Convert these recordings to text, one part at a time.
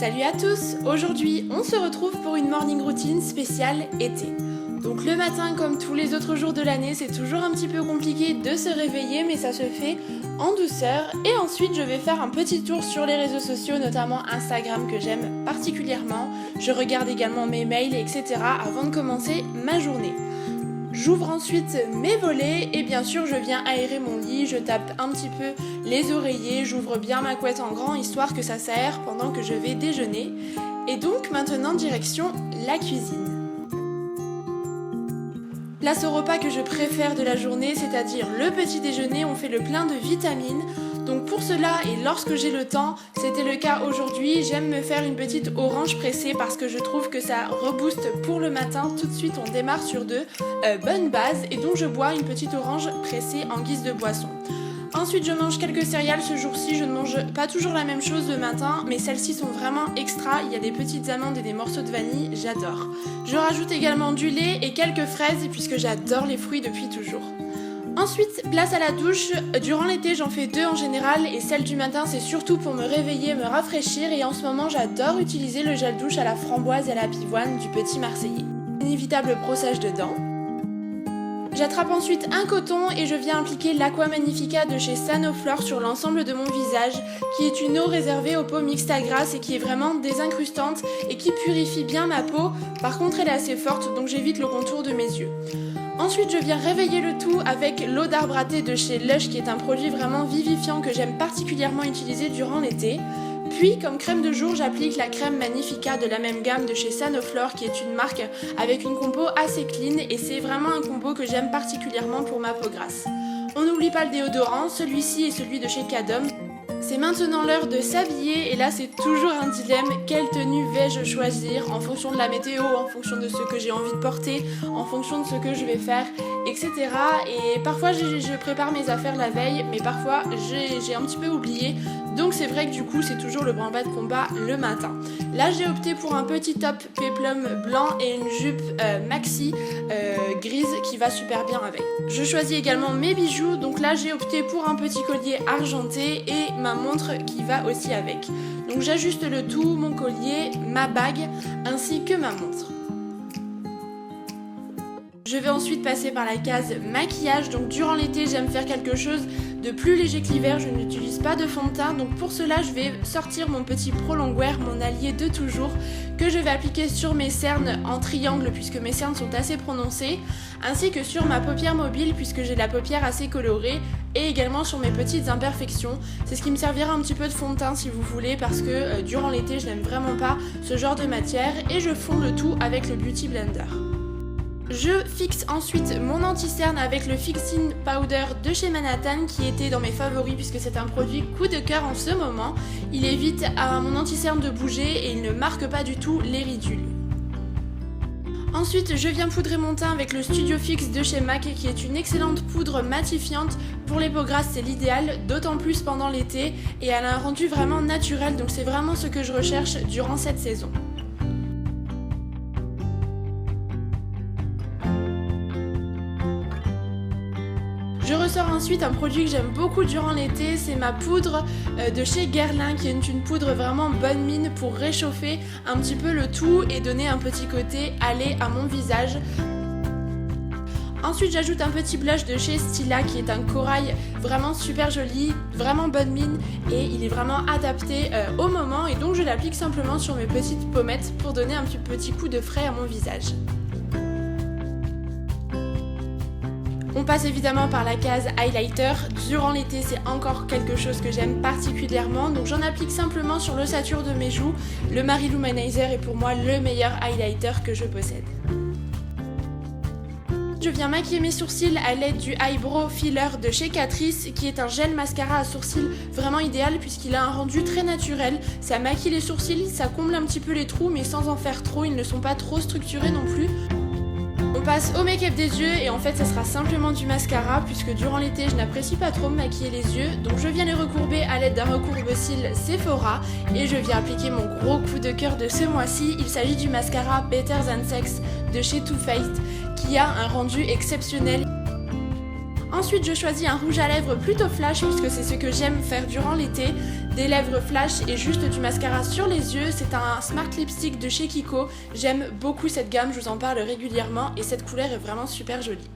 Salut à tous! Aujourd'hui, on se retrouve pour une morning routine spéciale été. Donc le matin, comme tous les autres jours de l'année, c'est toujours un petit peu compliqué de se réveiller, mais ça se fait en douceur. Et ensuite, je vais faire un petit tour sur les réseaux sociaux, notamment Instagram que j'aime particulièrement. Je regarde également mes mails, etc. avant de commencer ma journée. J'ouvre ensuite mes volets et bien sûr je viens aérer mon lit, je tape un petit peu les oreillers, j'ouvre bien ma couette en grand histoire que ça s'aère pendant que je vais déjeuner. Et donc maintenant direction la cuisine. Place au repas que je préfère de la journée, c'est-à-dire le petit déjeuner, on fait le plein de vitamines. Donc pour cela et lorsque j'ai le temps, c'était le cas aujourd'hui, j'aime me faire une petite orange pressée parce que je trouve que ça rebooste pour le matin. Tout de suite on démarre sur de bonnes bases et donc je bois une petite orange pressée en guise de boisson. Ensuite je mange quelques céréales ce jour-ci, je ne mange pas toujours la même chose le matin, mais celles-ci sont vraiment extra, il y a des petites amandes et des morceaux de vanille, j'adore. Je rajoute également du lait et quelques fraises puisque j'adore les fruits depuis toujours. Ensuite, place à la douche. Durant l'été, j'en fais 2 en général et celle du matin, c'est surtout pour me réveiller, me rafraîchir et en ce moment, j'adore utiliser le gel douche à la framboise et à la pivoine du Petit Marseillais. Inévitable brossage de dents. J'attrape ensuite un coton et je viens appliquer l'Aqua Magnifica de chez Sanoflore sur l'ensemble de mon visage, qui est une eau réservée aux peaux mixtes à grasse et qui est vraiment désincrustante et qui purifie bien ma peau. Par contre, elle est assez forte, donc j'évite le contour de mes yeux. Ensuite, je viens réveiller le tout avec l'eau d'arbre à thé de chez Lush, qui est un produit vraiment vivifiant que j'aime particulièrement utiliser durant l'été. Puis, comme crème de jour, j'applique la crème Magnifica de la même gamme de chez Sanoflore, qui est une marque avec une compo assez clean et c'est vraiment un combo que j'aime particulièrement pour ma peau grasse. On n'oublie pas le déodorant, celui-ci est celui de chez Cadom. C'est maintenant l'heure de s'habiller et là c'est toujours un dilemme, quelle tenue vais-je choisir en fonction de la météo, en fonction de ce que j'ai envie de porter, en fonction de ce que je vais faire, etc. Et parfois je prépare mes affaires la veille, mais parfois j'ai un petit peu oublié, donc c'est vrai que du coup c'est toujours le branle-bas de combat le matin. Là j'ai opté pour un petit top péplum blanc et une jupe maxi grise qui va super bien avec. Je choisis également mes bijoux, donc là j'ai opté pour un petit collier argenté et ma montre qui va aussi avec. Donc j'ajuste le tout, mon collier, ma bague ainsi que ma montre. Je vais ensuite passer par la case maquillage, donc durant l'été j'aime faire quelque chose de plus léger que l'hiver, je n'utilise pas de fond de teint, donc pour cela je vais sortir mon petit Pro Longwear, mon allié de toujours, que je vais appliquer sur mes cernes en triangle puisque mes cernes sont assez prononcées, ainsi que sur ma paupière mobile puisque j'ai la paupière assez colorée, et également sur mes petites imperfections. C'est ce qui me servira un petit peu de fond de teint si vous voulez, parce que durant l'été je n'aime vraiment pas ce genre de matière, et je fonds le tout avec le Beauty Blender. Je fixe ensuite mon anti-cerne avec le Fixing Powder de chez Manhattan qui était dans mes favoris puisque c'est un produit coup de cœur en ce moment. Il évite à mon anti-cerne de bouger et il ne marque pas du tout les ridules. Ensuite, je viens poudrer mon teint avec le Studio Fix de chez MAC qui est une excellente poudre matifiante. Pour les peaux grasses, c'est l'idéal, d'autant plus pendant l'été et elle a un rendu vraiment naturel, donc c'est vraiment ce que je recherche durant cette saison. Je ressors ensuite un produit que j'aime beaucoup durant l'été, c'est ma poudre de chez Guerlain qui est une poudre vraiment bonne mine pour réchauffer un petit peu le tout et donner un petit côté allé à mon visage. Ensuite j'ajoute un petit blush de chez Stila qui est un corail vraiment super joli, vraiment bonne mine et il est vraiment adapté au moment et donc je l'applique simplement sur mes petites pommettes pour donner un petit coup de frais à mon visage. On passe évidemment par la case highlighter. Durant l'été, c'est encore quelque chose que j'aime particulièrement, donc j'en applique simplement sur l'ossature de mes joues. Le Mary-Lou Manizer est pour moi le meilleur highlighter que je possède. Je viens maquiller mes sourcils à l'aide du Eyebrow Filler de chez Catrice, qui est un gel mascara à sourcils vraiment idéal puisqu'il a un rendu très naturel. Ça maquille les sourcils, ça comble un petit peu les trous, mais sans en faire trop, ils ne sont pas trop structurés non plus. On passe au make-up des yeux et en fait ça sera simplement du mascara puisque durant l'été je n'apprécie pas trop me maquiller les yeux, donc je viens les recourber à l'aide d'un recourbe-cils Sephora et je viens appliquer mon gros coup de cœur de ce mois-ci. Il s'agit du mascara Better Than Sex de chez Too Faced qui a un rendu exceptionnel. Ensuite, je choisis un rouge à lèvres plutôt flash puisque c'est ce que j'aime faire durant l'été. Des lèvres flash et juste du mascara sur les yeux. C'est un Smart Lipstick de chez Kiko. J'aime beaucoup cette gamme, je vous en parle régulièrement et cette couleur est vraiment super jolie.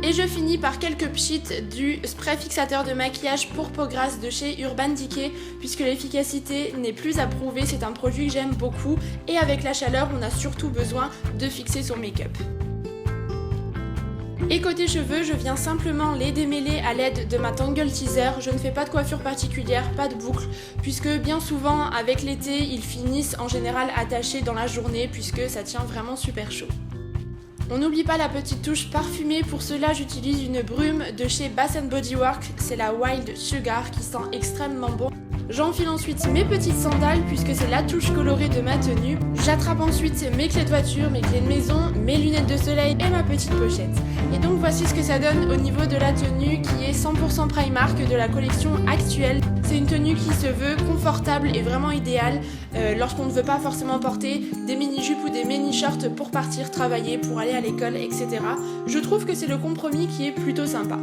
Et je finis par quelques pchites du spray fixateur de maquillage pour peau grasse de chez Urban Decay puisque l'efficacité n'est plus à prouver, c'est un produit que j'aime beaucoup et avec la chaleur on a surtout besoin de fixer son make-up. Et côté cheveux, je viens simplement les démêler à l'aide de ma Tangle Teaser. Je ne fais pas de coiffure particulière, pas de boucle, puisque bien souvent avec l'été, ils finissent en général attachés dans la journée puisque ça tient vraiment super chaud. On n'oublie pas la petite touche parfumée, pour cela j'utilise une brume de chez Bath & Body Works, c'est la Wild Sugar qui sent extrêmement bon. J'enfile ensuite mes petites sandales puisque c'est la touche colorée de ma tenue. J'attrape ensuite mes clés de voiture, mes clés de maison, mes lunettes de soleil et ma petite pochette. Et donc voici ce que ça donne au niveau de la tenue qui est 100% Primark de la collection actuelle. C'est une tenue qui se veut confortable et vraiment idéale lorsqu'on ne veut pas forcément porter des mini-jupes ou des mini-shorts pour partir travailler, pour aller à l'école, etc. Je trouve que c'est le compromis qui est plutôt sympa.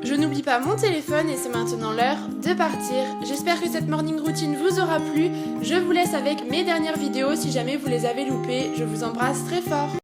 Je n'oublie pas mon téléphone et c'est maintenant l'heure de partir. J'espère que cette morning routine vous aura plu. Je vous laisse avec mes dernières vidéos si jamais vous les avez loupées. Je vous embrasse très fort.